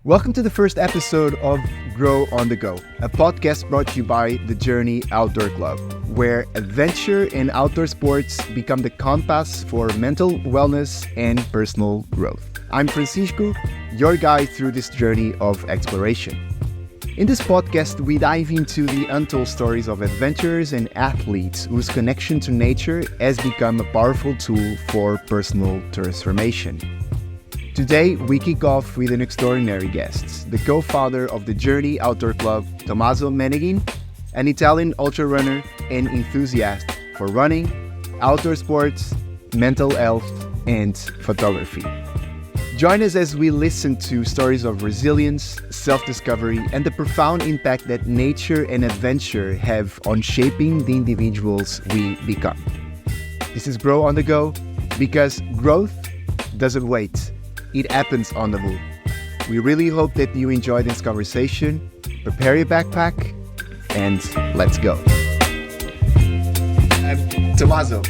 Welcome to the first episode of Grow on the Go, a podcast brought to you by the Journey Outdoor Club, where adventure and outdoor sports become the compass for mental wellness and personal growth. I'm Francisco, your guide through this journey of exploration. In this podcast, we dive into the untold stories of adventurers and athletes whose connection to nature has become a powerful tool for personal transformation. Today, we kick off with an extraordinary guest, the co-founder of the Journey Outdoor Club, Tommaso Meneghin, an Italian ultra-runner and enthusiast for running, outdoor sports, mental health, and photography. Join us as we listen to stories of resilience, self-discovery, and the profound impact that nature and adventure have on shaping the individuals we become. This is Grow on the Go, because growth doesn't wait. It happens on the move. We really hope that you enjoy this conversation. Prepare your backpack and let's go. Tommaso,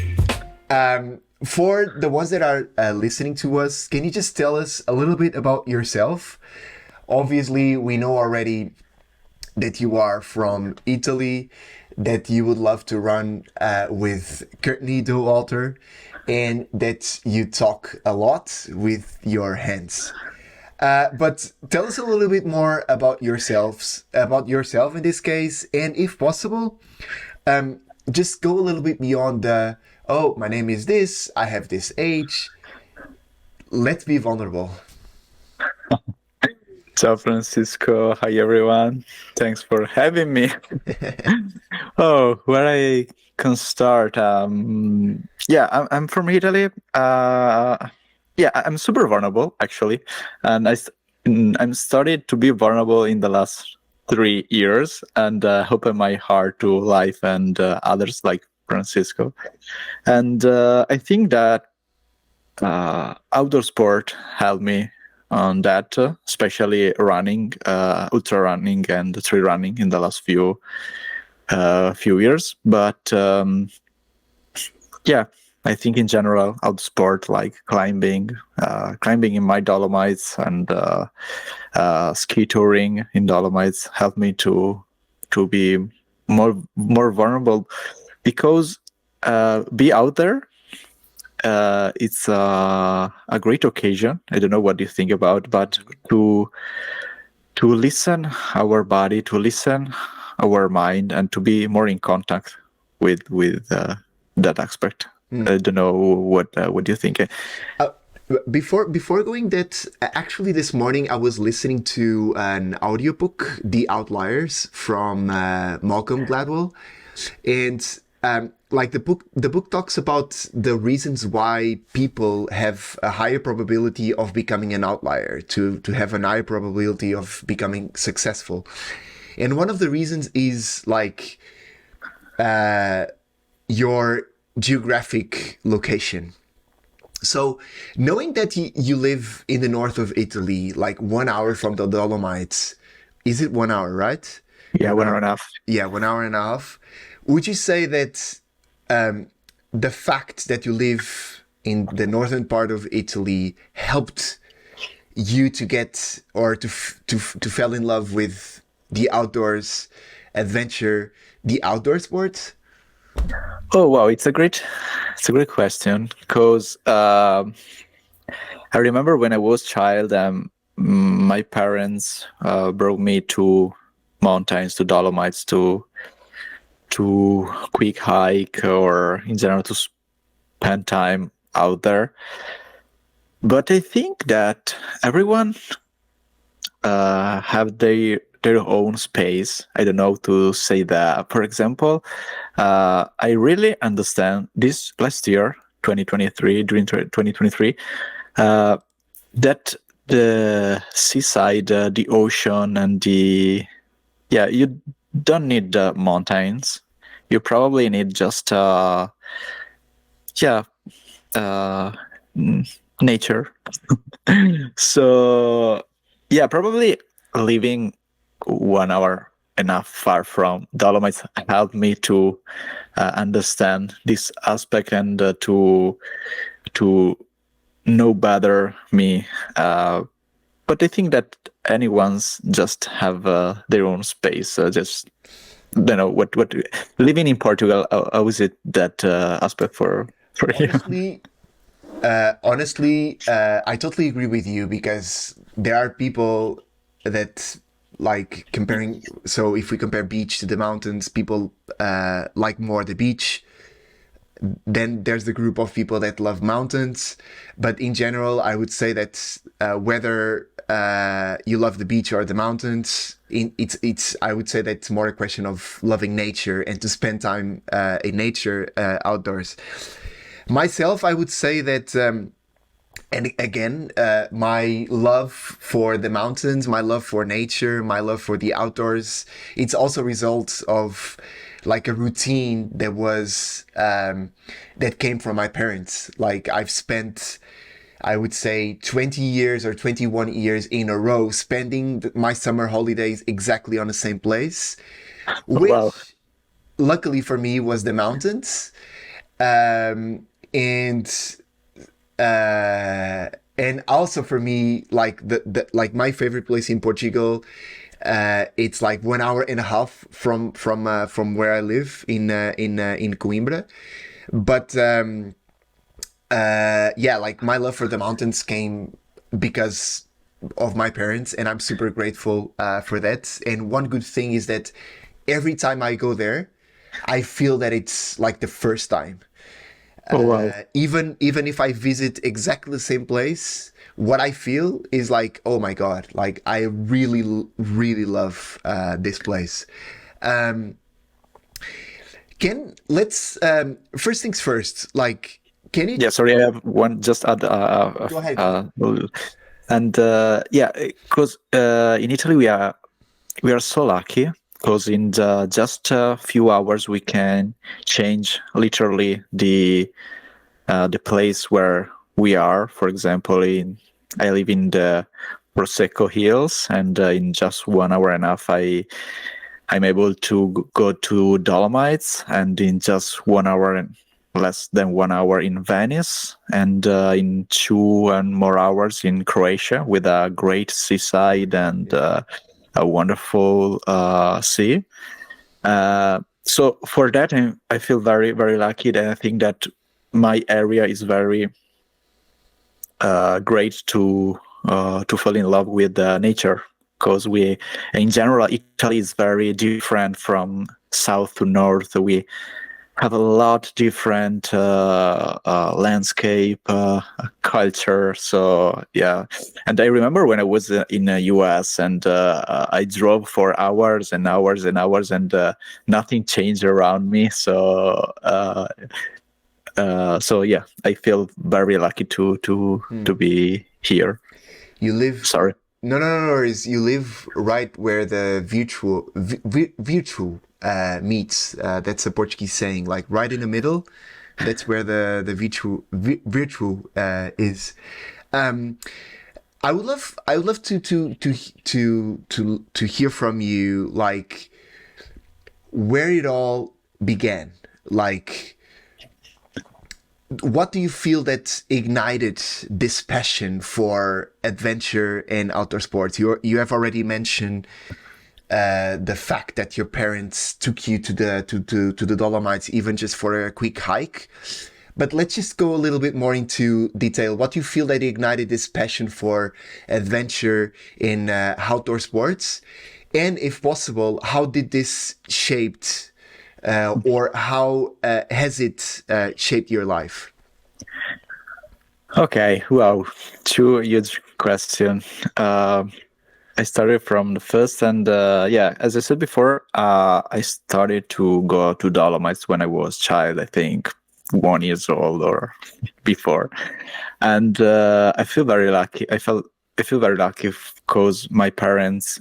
for the ones that are listening to us, can you just tell us a little bit about yourself? Obviously, we know already that you are from Italy, that you would love to run with Courtney Dauwalter, and that you talk a lot with your hands. But tell us a little bit more about yourself in this case, and if possible, just go a little bit beyond my name is this, I have this age. Let's be vulnerable. Ciao, Francisco. Hi, everyone. Thanks for having me. Where I can start. I'm from Italy. I'm super vulnerable, actually. And I'm started to be vulnerable in the last 3 years and open my heart to life and others like Francisco. And I think that outdoor sport helped me on that, especially running, ultra running and trail running in the last few years. But I think in general, outdoor sport like climbing in my Dolomites and ski touring in Dolomites helped me to be more vulnerable, because be out there. It's a great occasion. I don't know what you think about, but to listen our body, to listen our mind, and to be more in contact with that aspect. I don't know what you think. Before going that, actually this morning I was listening to an audiobook, The Outliers from Malcolm Gladwell, and like the book talks about the reasons why people have a higher probability of becoming an outlier, to have a higher probability of becoming successful. And one of the reasons is like your geographic location. So knowing that you live in the north of Italy, like 1 hour from the Dolomites, is it 1 hour, right? Yeah, 1 hour and a half. Yeah, 1 hour and a half. Would you say that the fact that you live in the northern part of Italy helped you to get or to fall in love with the outdoors, adventure, the outdoor sports? Oh wow, it's a great question, because I remember when I was child, my parents brought me to mountains, to Dolomites, to quick hike, or in general to spend time out there. But I think that everyone have their own space. I don't know to say that. For example, I really understand this last year, 2023, during 2023, that the seaside, the ocean, and you don't need the mountains. You probably need just nature. So probably living 1 hour enough far from Dolomites helped me to understand this aspect, and to know better me but I think that anyone's just have their own space. Just what living in Portugal. How is it that aspect for you? Honestly, I totally agree with you, because there are people that like comparing. So if we compare beach to the mountains, people like more the beach. Then there's the group of people that love mountains. But in general, I would say that whether you love the beach or the mountains, it's I would say that it's more a question of loving nature and to spend time in nature, outdoors. Myself, I would say that, and again, my love for the mountains, my love for nature, my love for the outdoors, it's also a result of like a routine that was that came from my parents. Like I've spent, I would say, 20 years or 21 years in a row spending my summer holidays exactly on the same place, Wow. which luckily for me was the mountains. And and also for me, like like my favorite place in Portugal, it's like 1 hour and a half from where I live in Coimbra. But yeah, like my love for the mountains came because of my parents, and I'm super grateful for that. And one good thing is that every time I go there, I feel that it's like the first time. Oh wow. Even if I visit exactly the same place, what I feel is like, oh my God, like I really love this place. Um, can let's first things first. Like, can you Yeah, sorry, I have one just add go ahead? Go ahead. and yeah, because in Italy we are so lucky because in just a few hours we can change literally the place where we are. For example, I live in the Prosecco Hills, and in just 1 hour and a half, I'm able to go to Dolomites, and in just 1 hour and less than 1 hour in Venice, and in 2 and more hours in Croatia with a great seaside and a wonderful sea. So for that, I feel very lucky, and I think that my area is very great to fall in love with nature, because we, in general, Italy is very different from south to north. We have a lot different landscape, culture. So yeah, and I remember when I was in the US, and I drove for hours and hours and hours, and nothing changed around me. So yeah, I feel very lucky to be here. You live Sorry. no worries. You live right where the virtual meets. That's a Portuguese saying, like right in the middle. That's where the virtual is. Um, I would love to hear from you, like where it all began. Like, what do you feel that ignited this passion for adventure and outdoor sports? You have already mentioned the fact that your parents took you to the Dolomites, even just for a quick hike. But let's just go a little bit more into detail. What do you feel that ignited this passion for adventure in outdoor sports? And if possible, how did this shaped or how has it shaped your life? Okay. Wow. Two huge question. I started from the first, and yeah, as I said before, I started to go to Dolomites when I was child. I think 1 years old or before, and I feel very lucky. I feel very lucky because my parents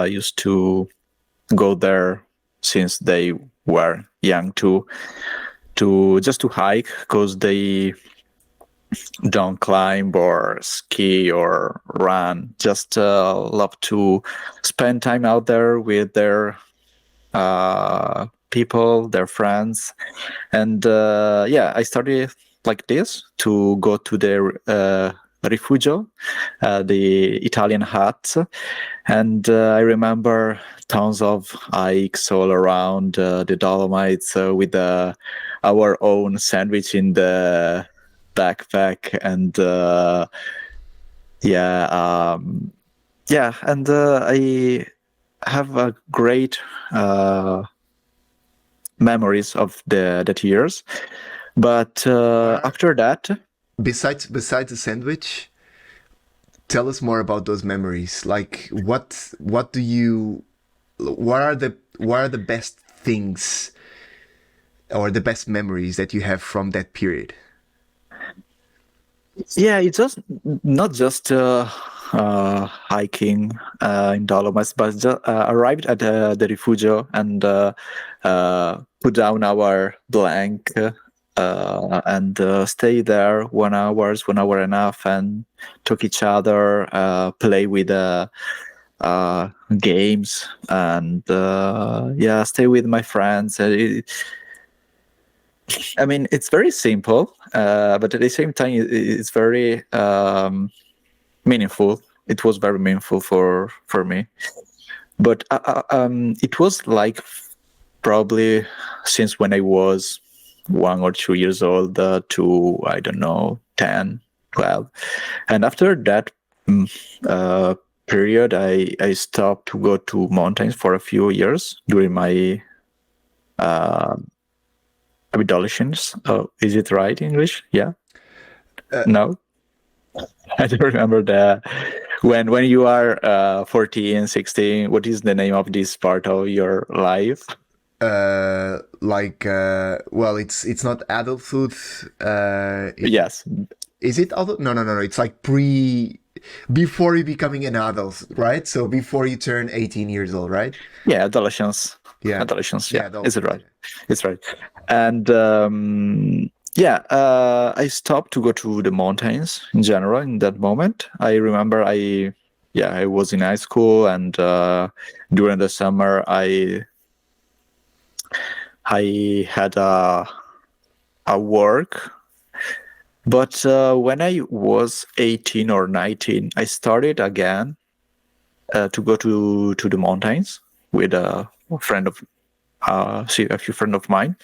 used to go there since they were young to just to hike, because they don't climb or ski or run, just love to spend time out there with their people, their friends. And yeah, I started like this to go to their Rifugio, the Italian hut. And I remember tons of hikes all around the Dolomites with our own sandwich in the backpack. And and I have a great memories of that years. But after that, Besides the sandwich, tell us more about those memories. Like what do you what are the best things or the best memories that you have from that period? yeah, it's just not just hiking in Dolomites, but just arrived at the Rifugio and put down our blank and stay there 1 hour, 1 hour and a half, and talk each other, play with games, and stay with my friends. I mean, it's very simple, but at the same time, it's very meaningful. It was very meaningful for me. But it was like probably since when I was 1 or 2 years old to, I don't know, 10, 12. And after that period, I stopped to go to mountains for a few years during my adolescence. Oh, is it right in English? Yeah. No, I don't remember that. When you are 14, 16, what is the name of this part of your life? Well, it's not adulthood. Yes. Is it adult? No. It's like before you becoming an adult, right? So before you turn 18 years old, right? Yeah, adolescence. Yeah. Adolescence. Yeah, Yeah, is it right? It's right. And I stopped to go to the mountains in general in that moment. I remember I was in high school, and during the summer I had a work. But when I was 18 or 19, I started again to go to the mountains with a friend of a few friends of mine,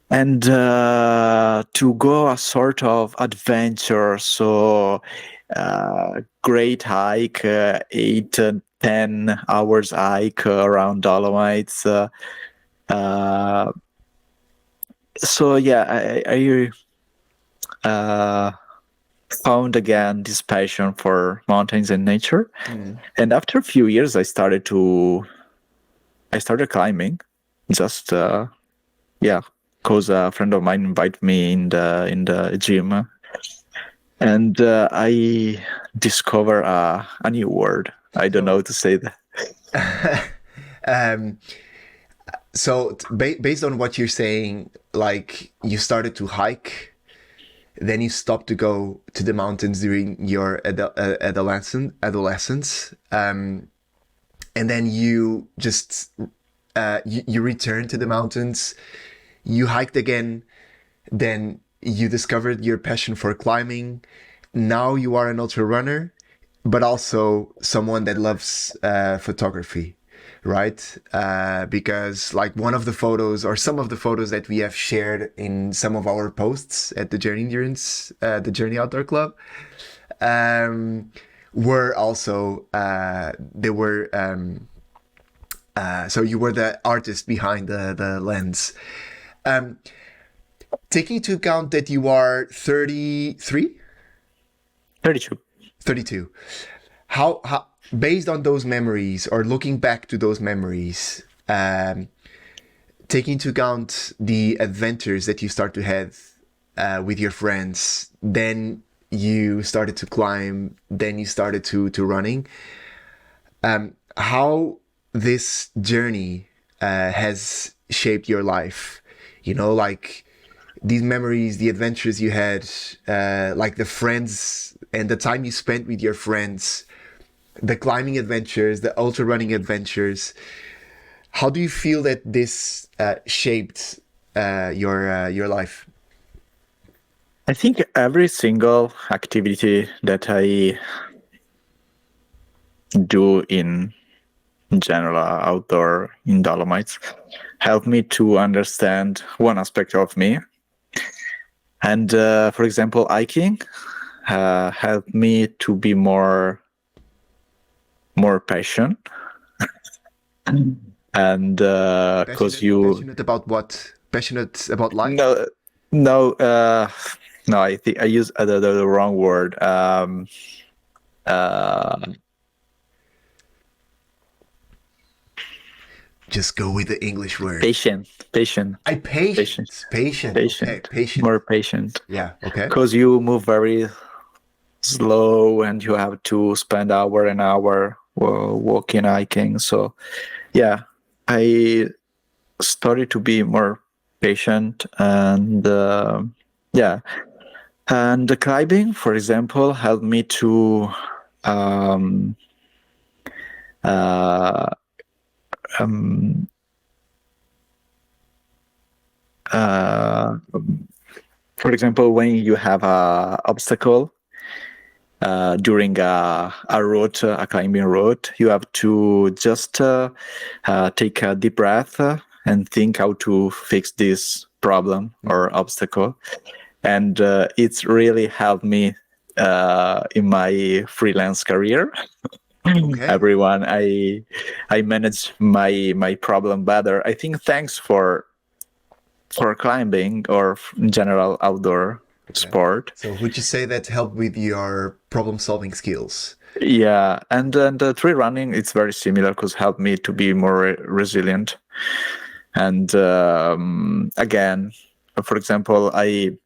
and to go a sort of adventure. So great hike, 8 10 hours hike around Dolomites. So yeah, I found again this passion for mountains and nature. And after a few years, I started climbing, just because a friend of mine invited me in the gym, and I discover a new word. I don't know how to say that. So based on what you're saying, like you started to hike, then you stopped to go to the mountains during your adolescence, and then you just you returned to the mountains, you hiked again, then you discovered your passion for climbing. Now you are an ultra runner, but also someone that loves photography, right? Because like one of the photos or some of the photos that we have shared in some of our posts at the Journey Endurance, the Journey Outdoor Club, were also so you were the artist behind the lens. Taking into account that you are 33, 32. 32, how based on those memories or looking back to those memories, taking into account the adventures that you start to have with your friends, then you started to climb, then you started to running, how this journey has shaped your life, you know, like these memories, the adventures you had, like the friends and the time you spent with your friends, the climbing adventures, the ultra running adventures. How do you feel that this shaped your life? I think every single activity that I do in general, outdoor in Dolomites, help me to understand one aspect of me. And for example, hiking helped me to be more patient. And because Passionate about what? Passionate about life? no no no, I think I use the wrong word. Just go with the English word. Patient. Patience. Okay, patient. More patient. Yeah. Okay. Because you move very slow and you have to spend hour and hour walking, hiking. So yeah, I started to be more patient. And yeah, and the climbing, for example, helped me to um, uh, um, uh, for example, when you have a obstacle during a route, a climbing route, you have to just take a deep breath and think how to fix this problem or obstacle. And it's really helped me in my freelance career. Okay. Everyone, I manage my problem better. I think thanks for climbing or in general outdoor sport. So would you say that helped with your problem-solving skills? Yeah, and the trail running, it's very similar because helped me to be more resilient. And again, for example, I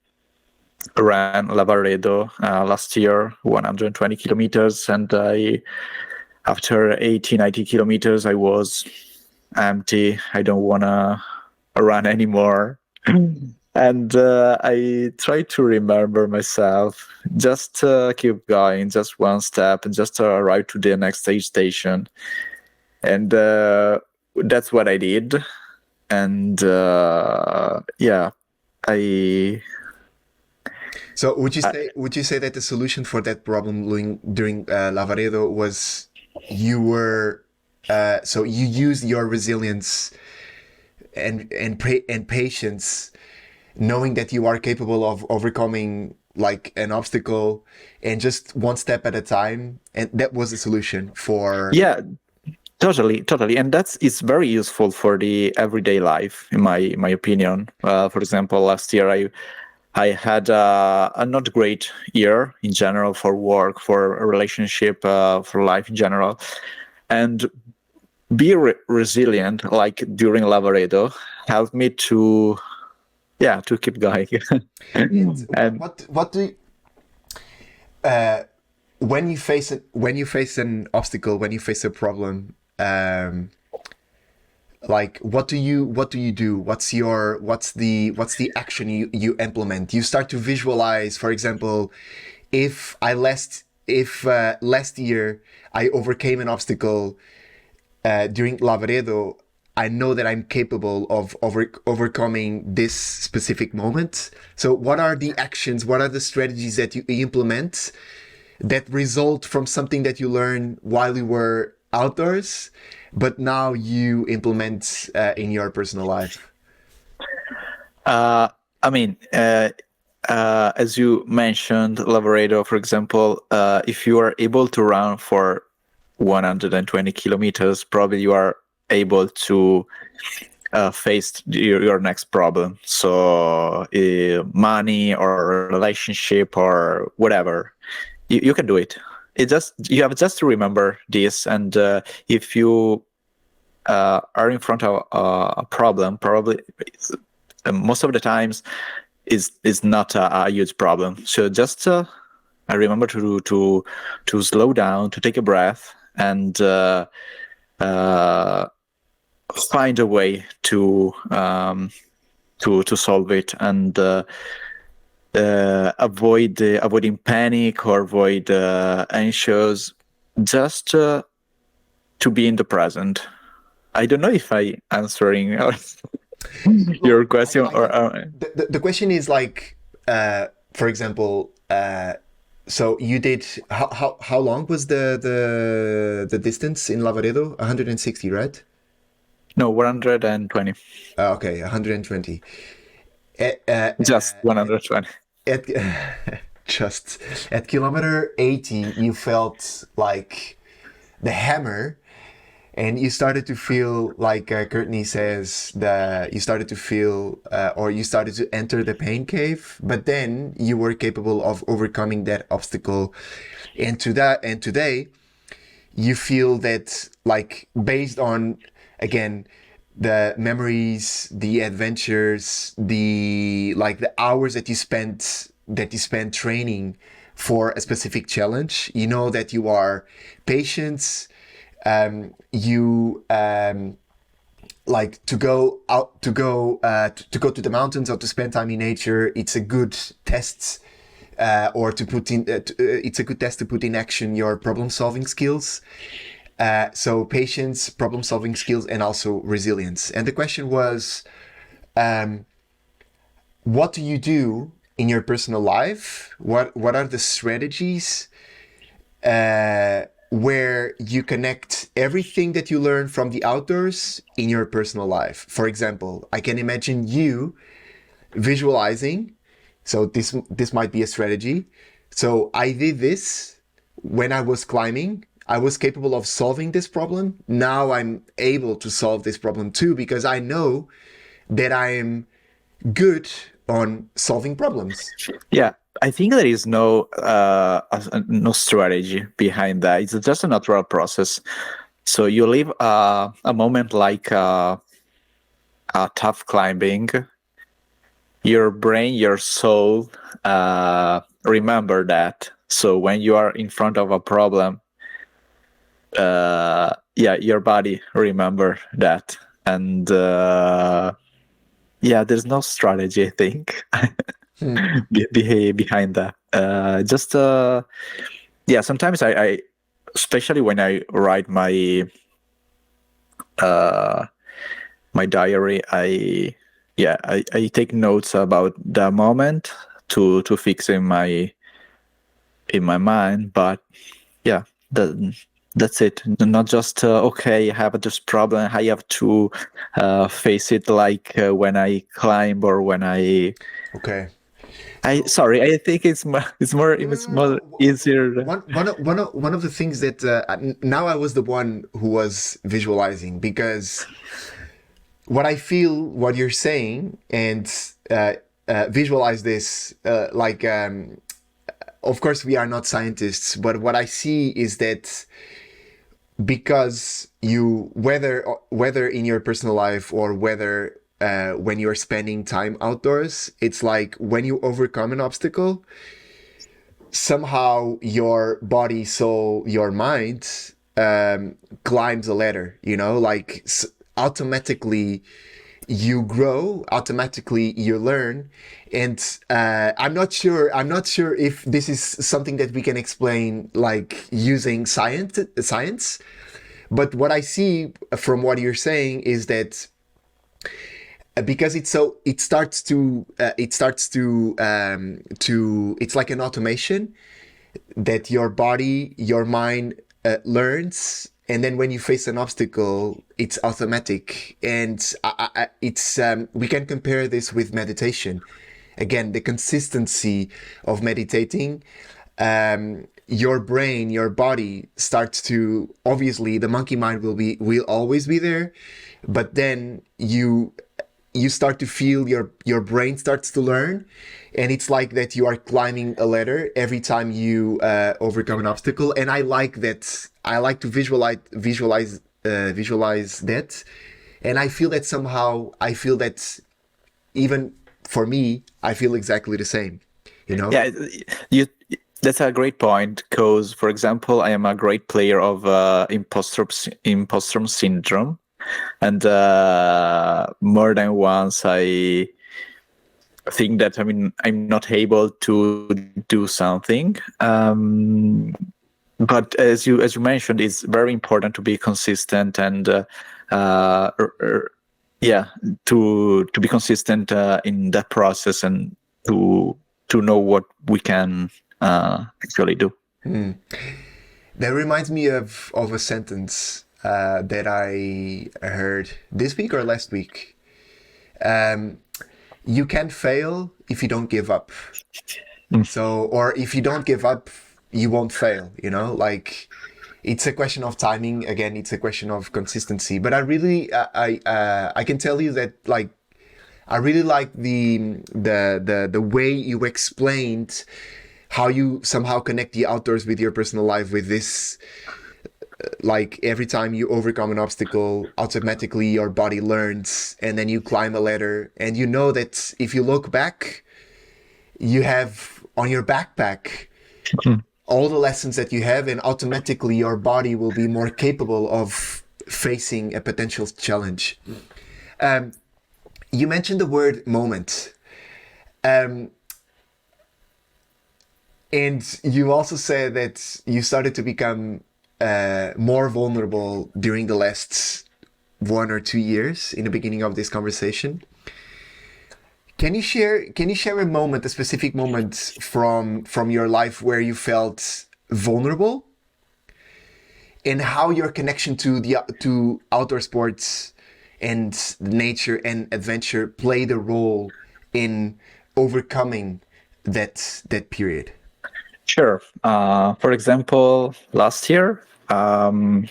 ran Lavaredo last year, 120 kilometers, and after 80, 90 kilometers, I was empty. I don't want to run anymore. And I try to remember myself, just keep going, just one step, and just arrive to the next station. And that's what I did. And yeah, I. So would you say that the solution for that problem during Lavaredo was you were so you used your resilience and patience, knowing that you are capable of overcoming like an obstacle and just one step at a time, and that was the solution for Totally, and it's very useful for the everyday life, in my opinion. For example, last year I had a not great year in general for work, for a relationship, for life in general, and be resilient, like during Lavaredo, helped me to keep going. and what do you, when you face an obstacle, when you face a problem, like what do you do? What's the action you implement? You start to visualize, for example, if last year I overcame an obstacle during Lavaredo, I know that I'm capable of overcoming this specific moment. So what are the actions, what are the strategies that you implement that result from something that you learned while you were outdoors, but now you implement in your personal life? I mean, as you mentioned, Lavaredo, for example, if you are able to run for 120 kilometers, probably you are able to face your next problem. So money or relationship or whatever, you can do it. You have just to remember this, and if you are in front of a problem, probably most of the times is not a huge problem. So just I remember to slow down, to take a breath, and find a way to solve it, and avoiding panic or avoid anxious, just to be in the present. I don't know if I answering your question or the question is like for example, so you did how long was the distance in Lavaredo? 160, right? No, 120. Okay, 120. At, Just 120. at just at kilometer 80, you felt like the hammer, and you started to feel like Courtney says, that you started to feel or you started to enter the pain cave, but then you were capable of overcoming that obstacle. And today you feel that, like, based on, again, the memories, the adventures, the hours that you spent training for a specific challenge, you know that you are patient. You like to go out, to go to the mountains or to spend time in nature. It's a good test, or to put in. It's a good test to put in action your problem solving skills. So patience, problem solving skills, and also resilience. And the question was, what do you do in your personal life? What are the strategies where you connect everything that you learn from the outdoors in your personal life? For example, I can imagine you visualizing. So this might be a strategy. So I did this when I was climbing. I was capable of solving this problem. Now I'm able to solve this problem too, because I know that I am good on solving problems. Yeah, I think there is no strategy behind that. It's just a natural process. So you live a moment like a tough climbing. Your brain, your soul remember that. So when you are in front of a problem, yeah, your body remember that. And yeah, there's no strategy, I think, behind that. Yeah, sometimes I, especially when I write my diary, I take notes about the moment to fix in my mind. But yeah, that's it. Not just okay, I have this problem, I have to face it like when I climb or when I. Okay. I think it's more easier. One of the things that now I was the one who was visualizing, because what I feel, what you're saying, and visualize this, of course we are not scientists, but what I see is that because you, whether in your personal life or whether when you're spending time outdoors, it's like when you overcome an obstacle, somehow your body, soul, your mind climbs a ladder, like automatically you grow, automatically you learn. And I'm not sure if this is something that we can explain like using science. But what I see from what you're saying is that because it's like an automation that your body, your mind learns, and then when you face an obstacle, it's automatic. And it's we can compare this with meditation. Again, the consistency of meditating, your brain, your body starts to, obviously the monkey mind will always be there, but then you start to feel your brain starts to learn, and it's like that you are climbing a ladder every time you overcome an obstacle. And I like that. I like to visualize that, and I feel that somehow, I feel that even for me, I feel exactly the same. Yeah, that's a great point, because, for example, I am a great player of imposter syndrome, and more than once I think that I'm not able to do something. But as you mentioned, it's very important to be consistent and yeah, to be consistent in that process, and to know what we can actually do. That reminds me of a sentence that I heard this week or last week. You can't fail if you don't give up. So, or if you don't give up, you won't fail, you know? Like, it's a question of timing. Again, it's a question of consistency. But I really, I can tell you that, like, I really like the way you explained how you somehow connect the outdoors with your personal life with this, like every time you overcome an obstacle, automatically your body learns, and then you climb a ladder, and you know that if you look back, you have on your backpack all the lessons that you have, and automatically your body will be more capable of facing a potential challenge. You mentioned the word moment. And you also said that you started to become more vulnerable during the last 1 or 2 years in the beginning of this conversation. Can you share a moment, a specific moment from your life where you felt vulnerable, and how your connection to outdoor sports and nature and adventure played a role in overcoming that period? Sure. For example, last year, my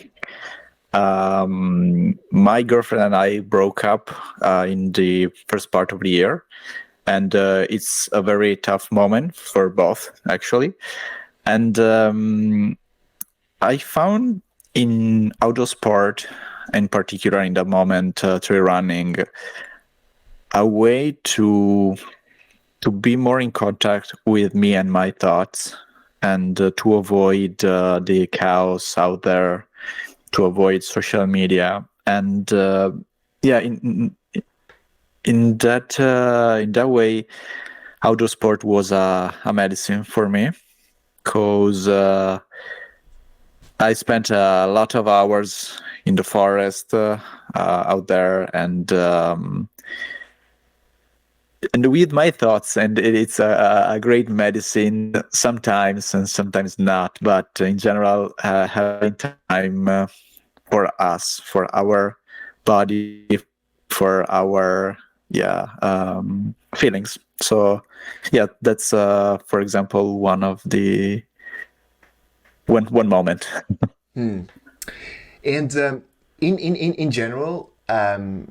girlfriend and I broke up in the first part of the year, and it's a very tough moment for both, actually. And I found in outdoor sport, in particular in the moment, trail running, a way to be more in contact with me and my thoughts, and to avoid the chaos out there, to avoid social media, and yeah, in that way, outdoor sport was a medicine for me, because I spent a lot of hours in the forest out there, and with my thoughts, and it's a great medicine sometimes and sometimes not, but in general, having time for us, for our body, for our feelings. So yeah, that's for example one moment. And in general, and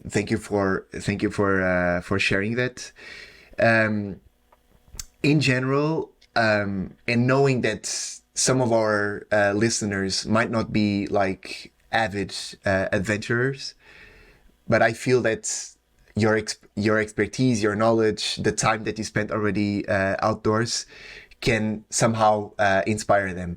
thank you for sharing that. In general, and knowing that some of our listeners might not be like avid adventurers, but I feel that your expertise, your knowledge, the time that you spent already outdoors can somehow inspire them.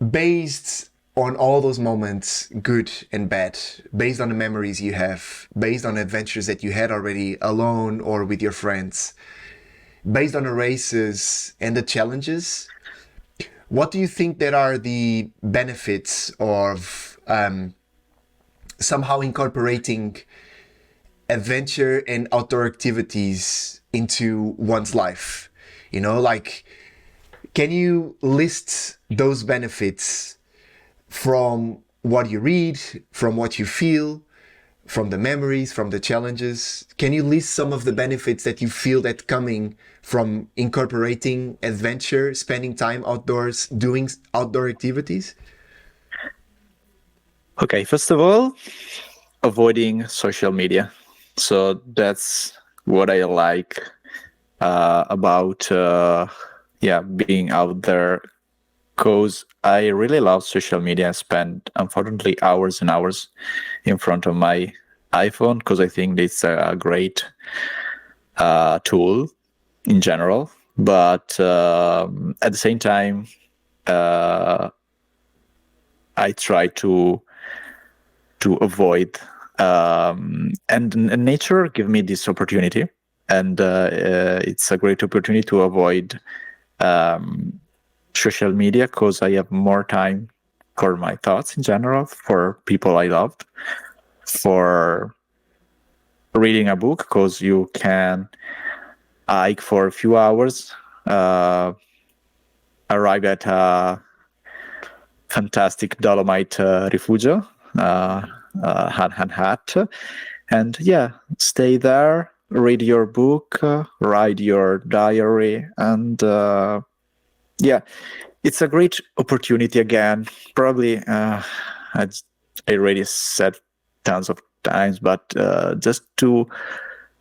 Based on all those moments, good and bad, based on the memories you have, based on adventures that you had already alone or with your friends, based on the races and the challenges, what do you think that are the benefits of somehow incorporating adventure and outdoor activities into one's life? You know, like, can you list those benefits from what you read, from what you feel, from the memories, from the challenges? Can you list some of the benefits that you feel that coming from incorporating adventure, spending time outdoors, doing outdoor activities? Okay, first of all, avoiding social media. So that's what I like about being out there, because I really love social media. I spend, unfortunately, hours and hours in front of my iPhone, because I think it's a great tool in general. But at the same time, I try to avoid, and nature give me this opportunity, and it's a great opportunity to avoid social media, because I have more time for my thoughts in general, for people I loved, for reading a book, because you can hike for a few hours, arrive at a fantastic Dolomite Rifugio, hat, and stay there, read your book, write your diary, and it's a great opportunity again. Probably, I already said tons of times, but just to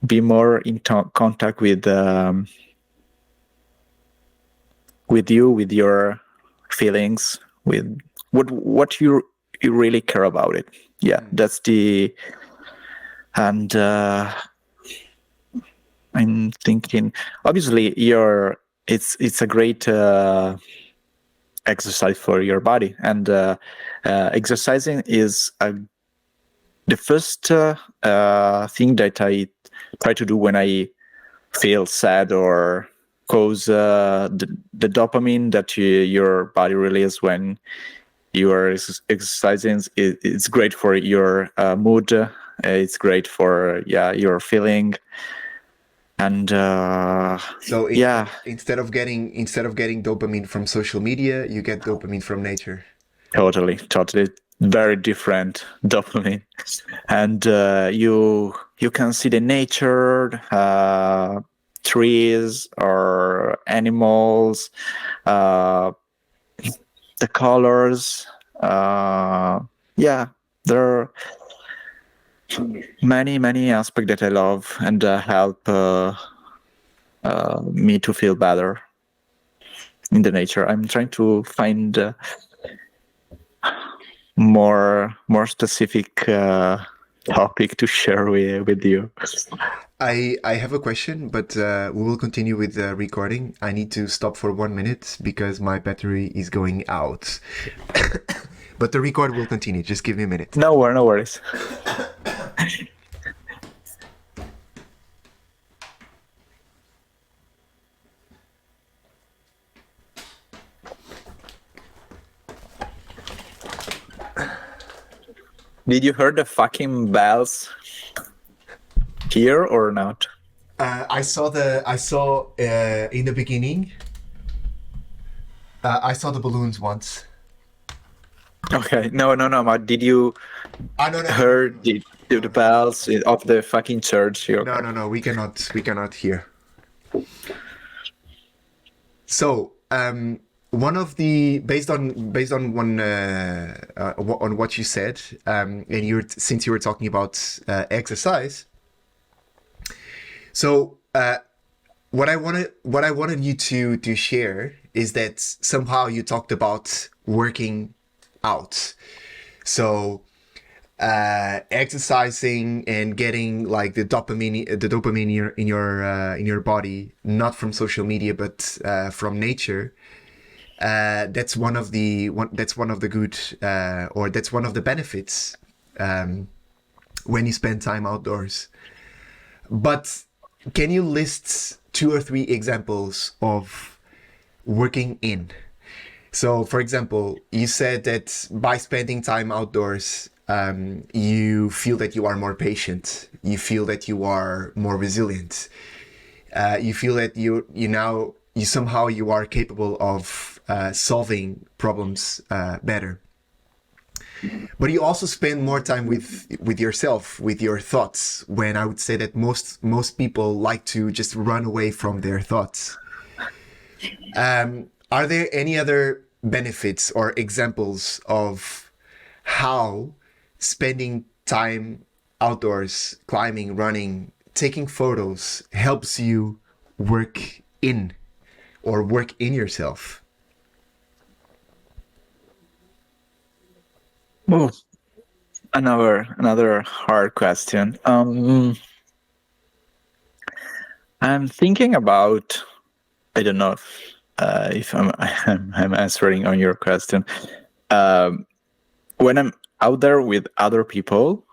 be more in contact with you, with your feelings, with what you really care about it. That's the. And I'm thinking, obviously, it's a great exercise for your body, and exercising is the first thing that I try to do when I feel sad, or cause the dopamine that your body releases when you are exercising. It's great for your mood. It's great for your feeling. And instead of getting dopamine from social media, you get dopamine from nature. Totally very different dopamine. And you can see the nature, trees or animals, the colors. There are many aspects that I love and help me to feel better in the nature. I'm trying to find more specific topic to share with you. I have a question, but we will continue with the recording. I need to stop for 1 minute because my battery is going out. But the record will continue. Just give me a minute. No worries. Did you hear the fucking bells here or not? I saw in the beginning. I saw the balloons once. Okay, no. But did you hear the bells of the fucking church here? No. We cannot hear. So, one of the based on one on what you said, and since you were talking about exercise. So, what I wanted you to share is that somehow you talked about working out. So, exercising and getting like the dopamine in your body, not from social media but from nature. That's one of the good or that's one of the benefits when you spend time outdoors. But can you list 2 or 3 examples of working in? So, for example, you said that by spending time outdoors, you feel that you are more patient. You feel that you are more resilient. You feel that you somehow you are capable of solving problems better. But you also spend more time with yourself, with your thoughts, when I would say that most people like to just run away from their thoughts. Are there any other benefits or examples of how spending time outdoors, climbing, running, taking photos helps you work in yourself? Oh, another hard question. I'm thinking about. I don't know if I'm answering on your question. When I'm out there with other people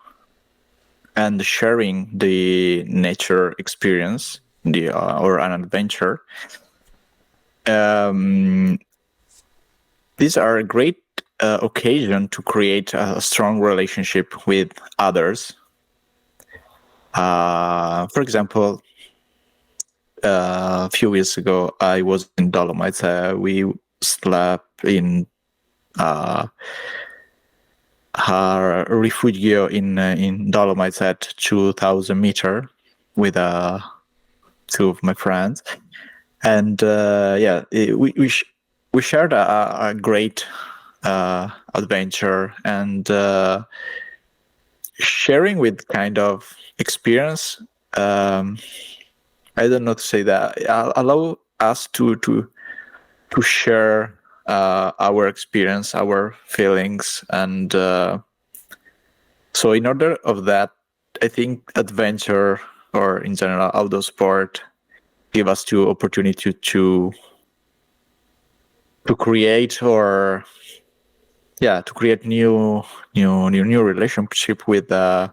and sharing the nature experience, or an adventure, these are a great occasion to create a strong relationship with others. For example, a few years ago, I was in Dolomites. We slept in our refugio in Dolomites at 2,000 meter with two of my friends, and we shared a great adventure, and sharing with kind of experience. I don't know to say that allow us to share our experience, our feelings, and so in order of that, I think adventure or in general outdoor sport give us two opportunity to create or to create new relationship with the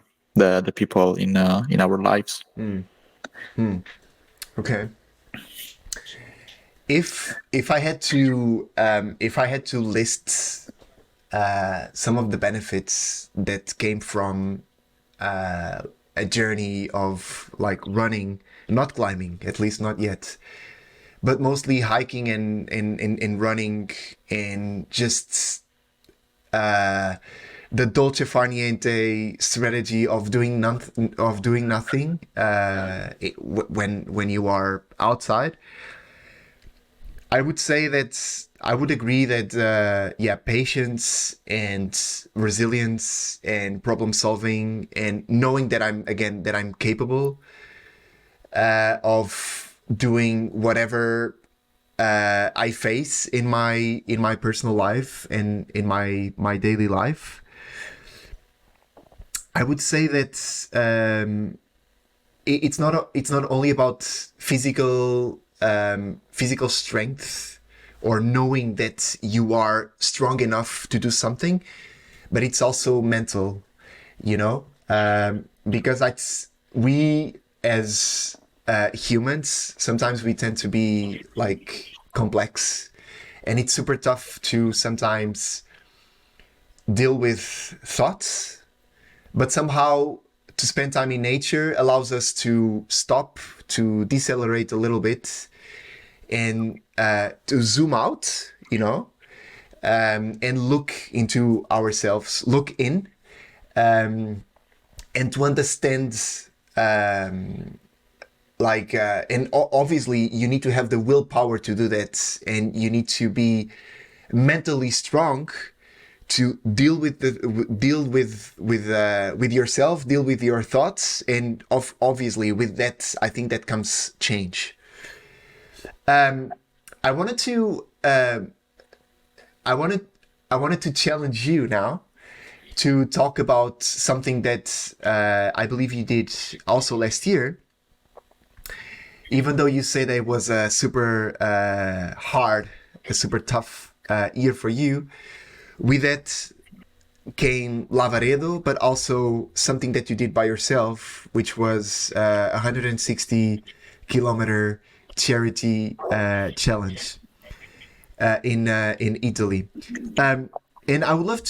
people in our lives. Okay. If I had to list some of the benefits that came from a journey of like running, not climbing, at least not yet, but mostly hiking and running, and just the dolce far niente strategy of doing nothing when you are outside. I would say that I would agree that patience and resilience and problem solving and knowing that I'm capable of doing whatever I face in my personal life and in my daily life. I would say that it's not only about physical strength or knowing that you are strong enough to do something, but it's also mental, because we as humans, sometimes we tend to be like complex, and it's super tough to sometimes deal with thoughts, but somehow to spend time in nature allows us to stop, to decelerate a little bit, and to zoom out, and look into ourselves, look in, and to understand, and obviously you need to have the willpower to do that, and you need to be mentally strong to deal with yourself, deal with your thoughts, and obviously with that, I think that comes change. I wanted to I wanted to challenge you now to talk about something that I believe you did also last year, even though you say that it was a super hard, a super tough year for you. With that came Lavaredo, but also something that you did by yourself, which was a 160-kilometer charity challenge in Italy. And I would love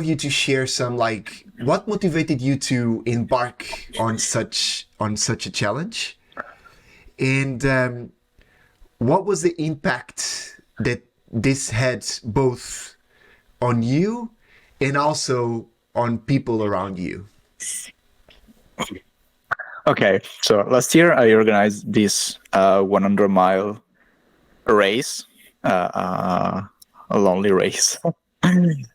you to share some, like, what motivated you to embark on such a challenge, and what was the impact that this had both on you and also on people around you? Okay, so last year I organized this 100-mile race, a lonely race, in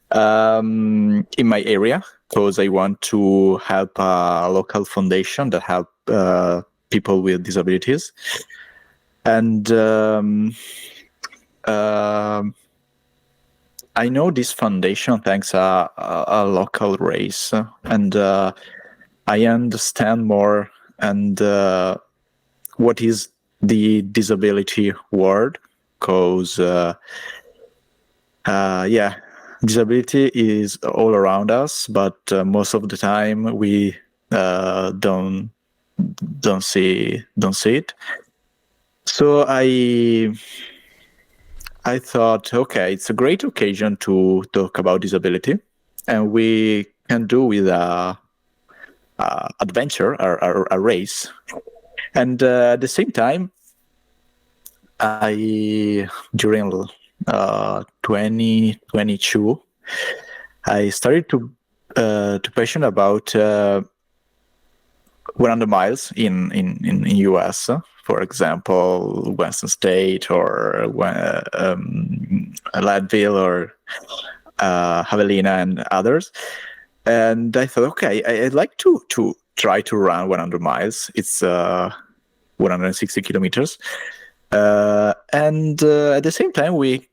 my area, because I want to help a local foundation that help people with disabilities. And I know this foundation thanks a local race, and I understand more and what is the disability word, because disability is all around us, but most of the time we don't see it. So I thought, okay, it's a great occasion to talk about disability, and we can do with a adventure, a race. And at the same time, I during 2022, I started to passion about 100 miles in US, for example, Western State or Leadville or Javelina and others. And I thought, okay, I'd like to try to run 100 miles. It's 160 kilometers. And at the same time, we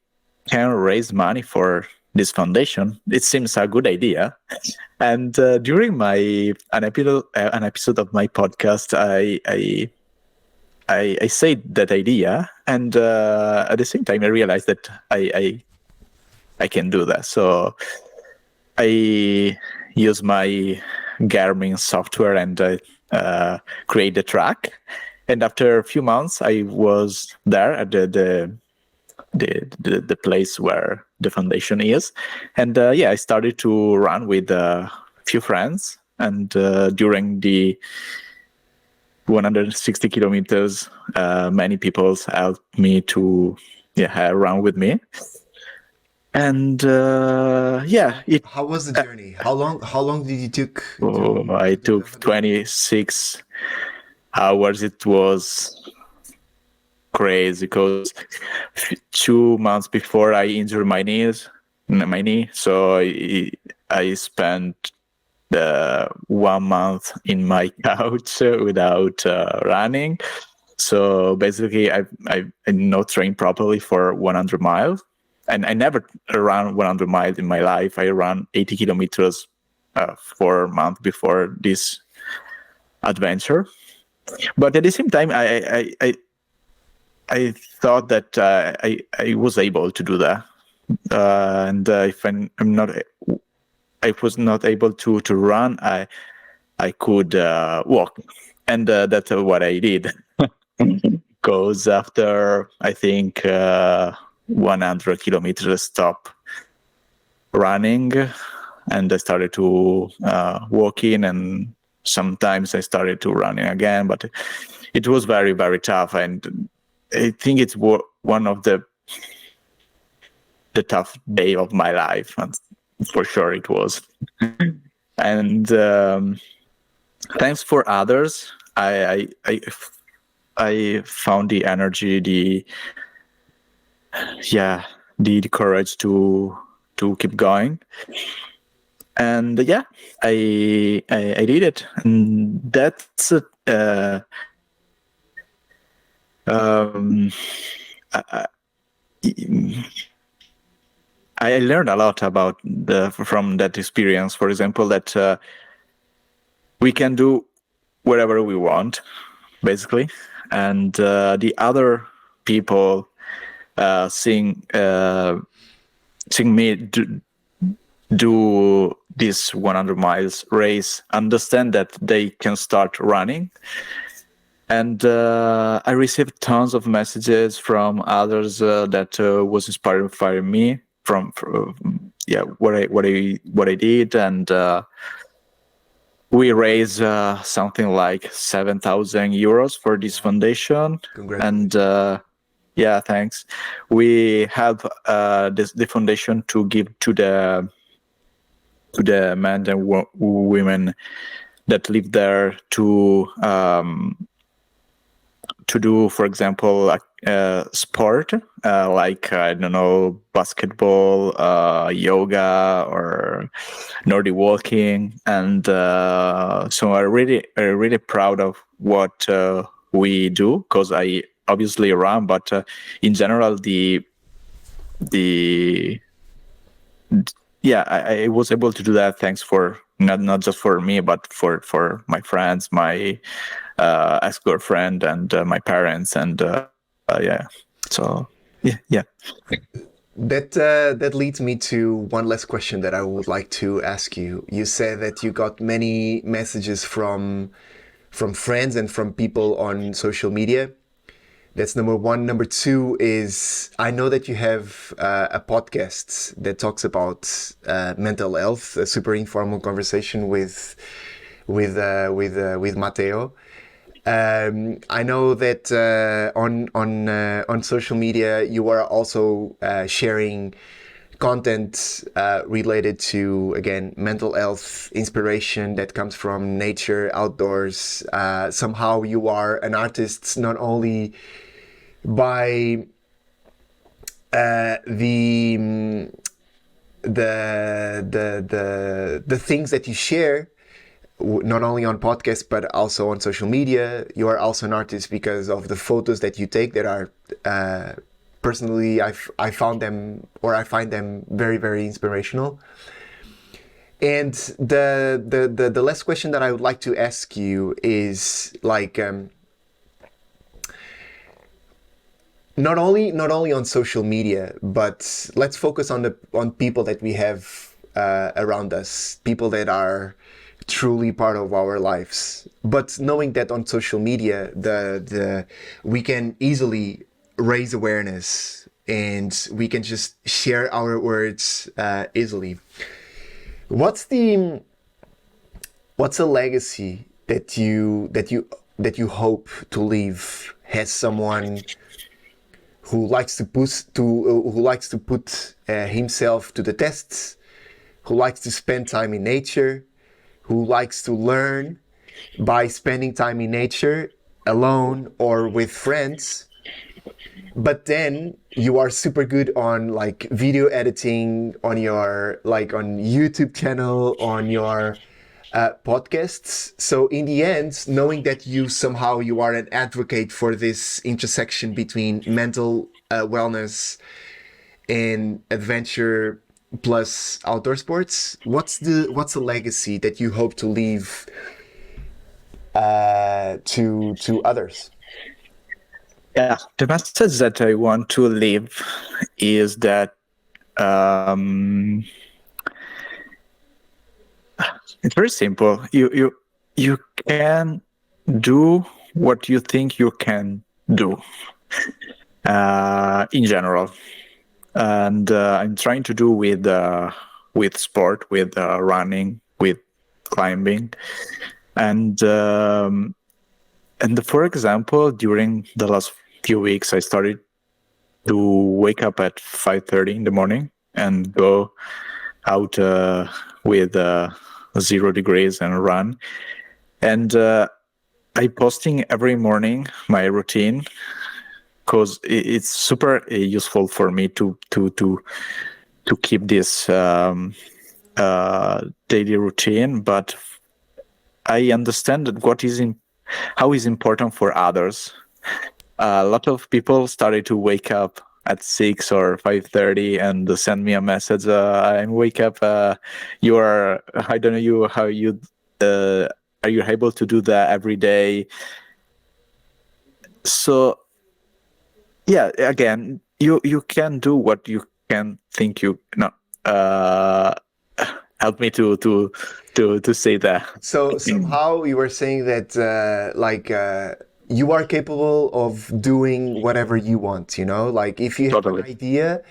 can raise money for this foundation. It seems a good idea. And during an episode of my podcast, I said that idea, and at the same time, I realized that I can do that. So I use my Garmin software and create the track. And after a few months, I was there at the place where the foundation is, and I started to run with a few friends. And during the 160 kilometers, many people helped me to run with me. And How was the journey? How long did you took? I took 26 hours. It was crazy because 2 months before I injured my knee, so I spent 1 month in my couch without running. So basically, I not trained properly for 100 miles, and I never ran 100 miles in my life. I ran 80 kilometers 4 months before this adventure. But at the same time, I thought that I was able to do that, and if I was not able to run, I could walk, and that's what I did. Because after I think 100 kilometers, stop running, and I started to walking, and sometimes I started to running again, but it was very, very tough, and I think it's one of the tough day of my life, and for sure it was. And thanks for others, I found the energy, the courage to keep going. And I did it, and that's I learned a lot about from that experience. For example, that we can do whatever we want, basically, and the other people seeing me do this 100 miles race understand that they can start running. And I received tons of messages from others that was inspiring me from what I did, and we raised something like 7,000 euros for this foundation. Congratulations. And thanks. We help the foundation to give to the men and women that live there to do, for example, sport, like, I don't know, basketball, yoga, or Nordic walking. And so I'm really proud of what we do, because I obviously run, but in general, I was able to do that thanks for not just for me, but for my friends, my ex-girlfriend, and my parents, and so yeah. That leads me to one last question that I would like to ask you. You said that you got many messages from friends and from people on social media. That's number one. Number two is, I know that you have a podcast that talks about mental health, a super informal conversation with Matteo. I know that on social media you are also sharing content related to, again, mental health, inspiration that comes from nature, outdoors. Somehow you are an artist not only by the things that you share, not only on podcasts but also on social media. You are also an artist because of the photos that you take that are personally I found them, or I find them, very, very inspirational. And the last question that I would like to ask you is like, not only on social media, but let's focus on people that we have around us, people that are truly part of our lives. But knowing that on social media, the we can easily raise awareness and we can just share our words easily. What's the what's a legacy that you hope to leave as someone who likes to put himself to the tests, who likes to spend time in nature, who likes to learn by spending time in nature alone or with friends, but then you are super good on like video editing, on your like on YouTube channel, on your podcasts. So in the end, knowing that you are an advocate for this intersection between mental wellness and adventure plus outdoor sports, what's the legacy that you hope to leave to others? Yeah, the message that I want to leave is that it's very simple. You can do what you think you can do in general, and I'm trying to do with sport, with running, with climbing, and for example, during the last few weeks, I started to wake up at 5:30 in the morning and go out with 0 degrees and run. And I posting every morning my routine because it's super useful for me to keep this daily routine. But I understand that how is important for others. A lot of people started to wake up at 6 or 5:30 and send me a message. I wake up. You are. I don't know you how you are you able to do that every day. So yeah, again, you can do what you can think you no. Help me to say that. So somehow you were saying that you are capable of doing whatever you want, like if you have an Totally. idea,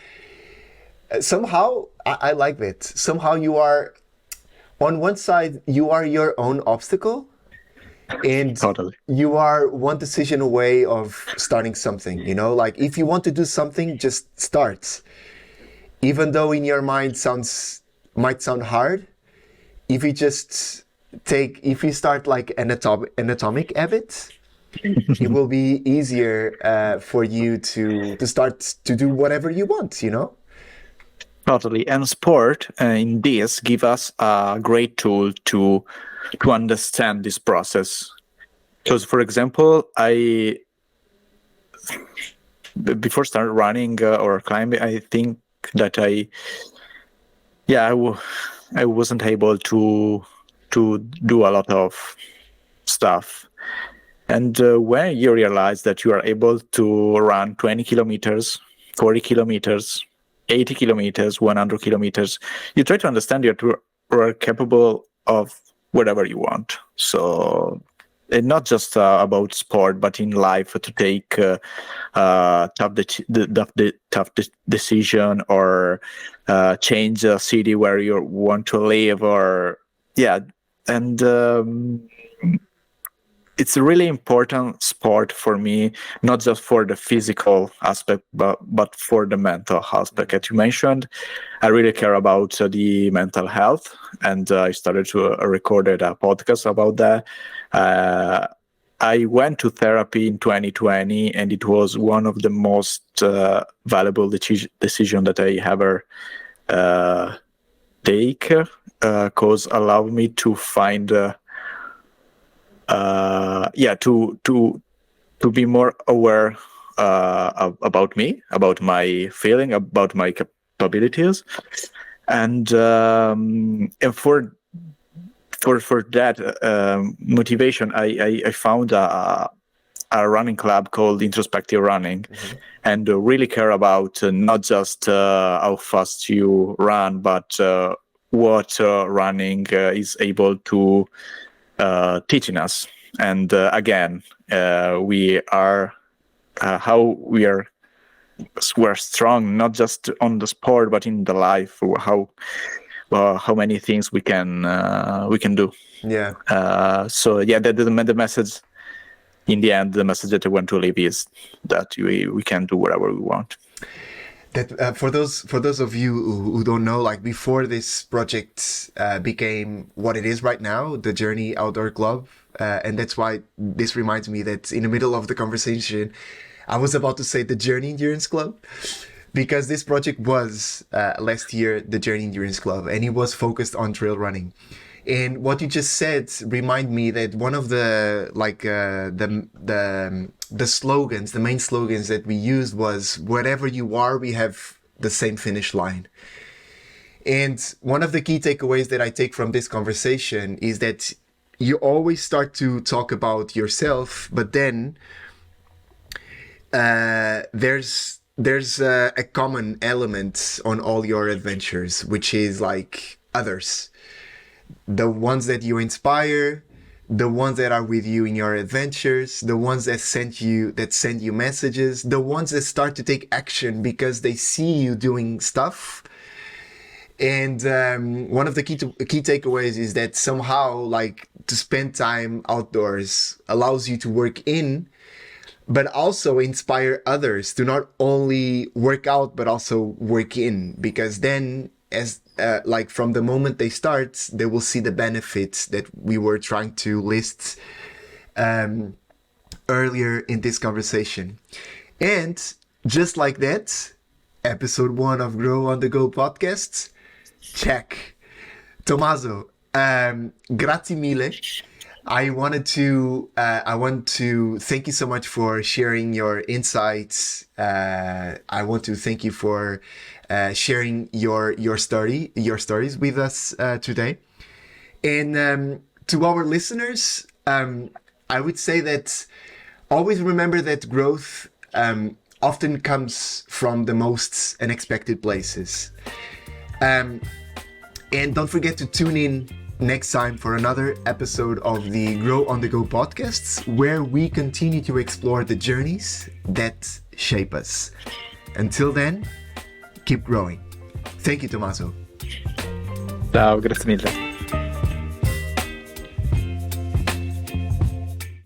somehow I like that. Somehow you are, on one side, you are your own obstacle, and Totally. you are one decision away of starting something, like if you want to do something, just start. Even though in your mind might sound hard, if you just if you start like an atomic habit, it will be easier for you to start to do whatever you want. Totally. And sport in this give us a great tool to understand this process. Because, for example, before start running or climbing, I think that I wasn't able to do a lot of stuff. And when you realize that you are able to run 20 kilometers, 40 kilometers, 80 kilometers, 100 kilometers, you try to understand that you are capable of whatever you want. So it's not just about sport, but in life to take tough decision or change a city where you want to live, or yeah, and it's a really important sport for me, not just for the physical aspect, but for the mental aspect. As you mentioned, I really care about the mental health, and I started to record a podcast about that. I went to therapy in 2020, and it was one of the most valuable decision that I ever take, because allowed me to find to be more aware about me, about my feeling, about my capabilities, and for that motivation, I found a running club called Introspective Running, and really care about not just how fast you run, but what running is able to teaching us. And again, we are we're strong, not just on the sport, but in the life. How many things we can do. So yeah, the message in the end, the message that I want to leave is that we can do whatever we want. That for those of you who don't know, like before this project became what it is right now, the Journey Outdoor Club, and that's why this reminds me that in the middle of the conversation, I was about to say the Journey Endurance Club, because this project was last year the Journey Endurance Club, and it was focused on trail running. And what you just said remind me that one of the the slogans, the main slogans that we used was, wherever you are, we have the same finish line. And one of the key takeaways that I take from this conversation is that you always start to talk about yourself, but then there's a common element on all your adventures, which is like others. The ones that you inspire, the ones that are with you in your adventures, the ones that send you messages, the ones that start to take action because they see you doing stuff. And one of the key takeaways is that somehow, like, to spend time outdoors allows you to work in, but also inspire others to not only work out but also work in, because then as like from the moment they start, they will see the benefits that we were trying to list earlier in this conversation. And just like that, episode 1 of Grow on the Go podcast, check. Tommaso, grazie mille. I want to thank you so much for sharing your insights. I want to thank you for sharing your stories with us today. And to our listeners, I would say that always remember that growth often comes from the most unexpected places. And don't forget to tune in next time for another episode of the Grow on the Go podcasts, where we continue to explore the journeys that shape us. Until then, keep growing. Thank you, Tommaso. Ciao, grazie mille.